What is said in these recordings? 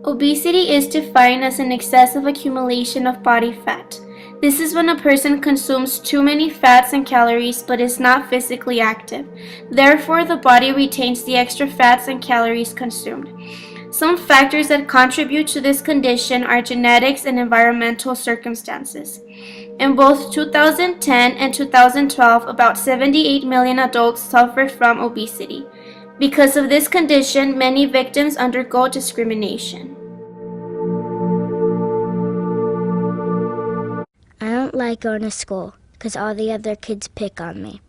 Obesity is defined as an excessive accumulation of body fat. This is when a person consumes too many fats and calories but is not physically active. Therefore, the body retains the extra fats and calories consumed. Some factors that contribute to this condition are genetics and environmental circumstances. In both 2010 and 2012, about 78 million adults suffered from obesity. Because of this condition, many victims undergo discrimination. I don't like going to school because all the other kids pick on me.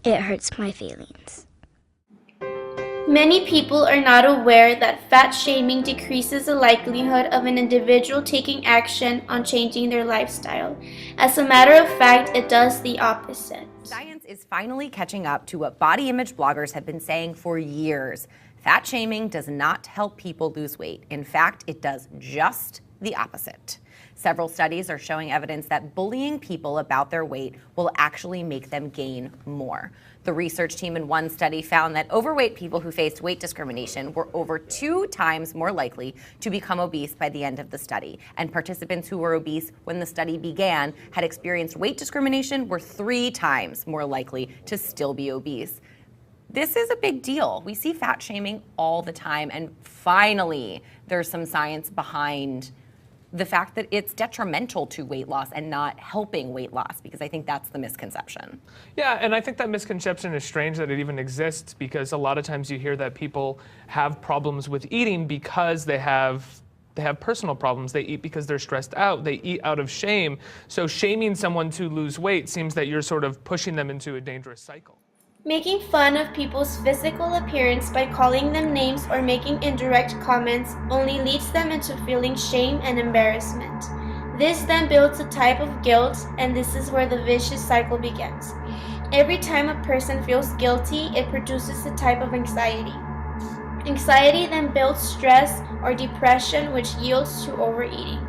It hurts my feelings. Many people are not aware that fat shaming decreases the likelihood of an individual taking action on changing their lifestyle. As a matter of fact, it does the opposite. Science is finally catching up to what body image bloggers have been saying for years. Fat shaming does not help people lose weight. In fact, it does just the opposite. Several studies are showing evidence that bullying people about their weight will actually make them gain more. The research team in one study found that overweight people who faced weight discrimination were over 2 times more likely to become obese by the end of the study. And participants who were obese when the study began had experienced weight discrimination were 3 times more likely to still be obese. This is a big deal. We see fat shaming all the time, and finally, there's some science behind the fact that it's detrimental to weight loss and not helping weight loss, because I think that's the misconception. Yeah, and I think that misconception is strange that it even exists, because a lot of times you hear that people have problems with eating because they have personal problems. They eat because they're stressed out. They eat out of shame. So shaming someone to lose weight seems that you're sort of pushing them into a dangerous cycle. Making fun of people's physical appearance by calling them names or making indirect comments only leads them into feeling shame and embarrassment. This then builds a type of guilt, and this is where the vicious cycle begins. Every time a person feels guilty, it produces a type of anxiety. Anxiety then builds stress or depression, which yields to overeating.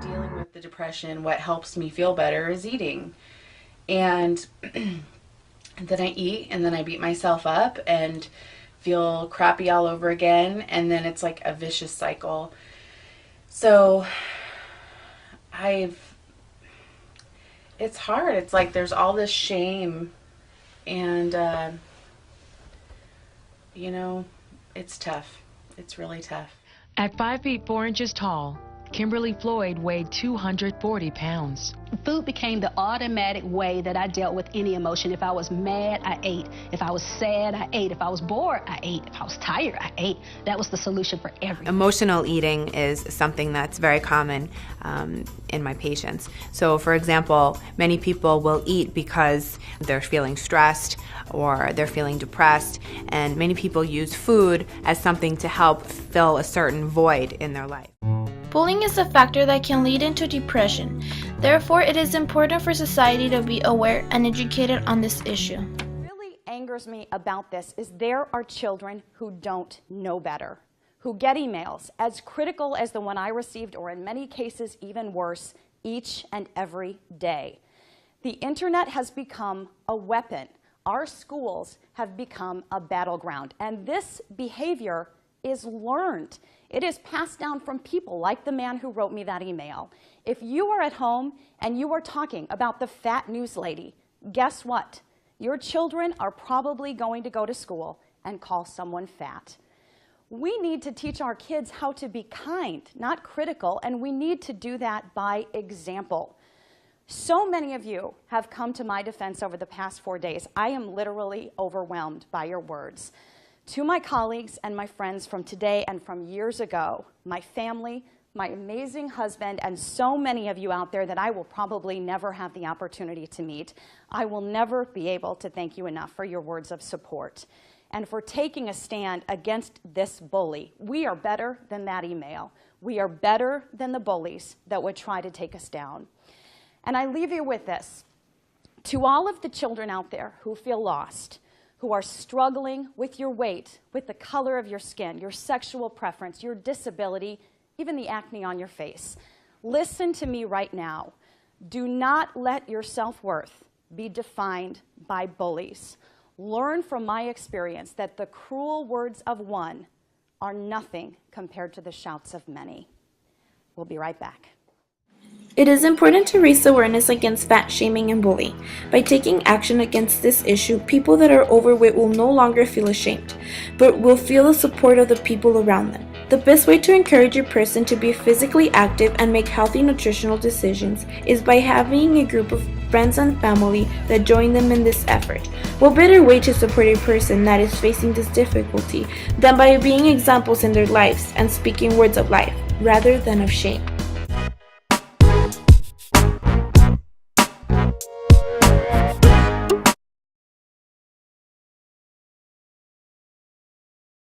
Dealing with the depression, what helps me feel better is eating. And then I eat, and then I beat myself up and feel crappy all over again, and then it's like a vicious cycle. So it's hard. It's like there's all this shame, and it's tough. It's really tough. At 5 feet 4 inches tall, Kimberly Floyd weighed 240 pounds. Food became the automatic way that I dealt with any emotion. If I was mad, I ate. If I was sad, I ate. If I was bored, I ate. If I was tired, I ate. That was the solution for everything. Emotional eating is something that's very common in my patients. So, for example, many people will eat because they're feeling stressed or they're feeling depressed, and many people use food as something to help fill a certain void in their life. Bullying is a factor that can lead into depression. Therefore, it is important for society to be aware and educated on this issue. What really angers me about this is there are children who don't know better, who get emails as critical as the one I received, or in many cases even worse, each and every day. The internet has become a weapon. Our schools have become a battleground, and this behavior is learned. It is passed down from people like the man who wrote me that email. If you are at home and you are talking about the fat news lady, guess what? Your children are probably going to go to school and call someone fat. We need to teach our kids how to be kind, not critical, and we need to do that by example. So many of you have come to my defense over the past 4 days. I am literally overwhelmed by your words. To my colleagues and my friends from today and from years ago, my family, my amazing husband, and so many of you out there that I will probably never have the opportunity to meet, I will never be able to thank you enough for your words of support and for taking a stand against this bully. We are better than that email. We are better than the bullies that would try to take us down. And I leave you with this. To all of the children out there who feel lost, who are struggling with your weight, with the color of your skin, your sexual preference, your disability, even the acne on your face, listen to me right now. Do not let your self-worth be defined by bullies. Learn from my experience that the cruel words of one are nothing compared to the shouts of many. We'll be right back. It is important to raise awareness against fat shaming and bullying. By taking action against this issue, people that are overweight will no longer feel ashamed, but will feel the support of the people around them. The best way to encourage a person to be physically active and make healthy nutritional decisions is by having a group of friends and family that join them in this effort. What better way to support a person that is facing this difficulty than by being examples in their lives and speaking words of life rather than of shame?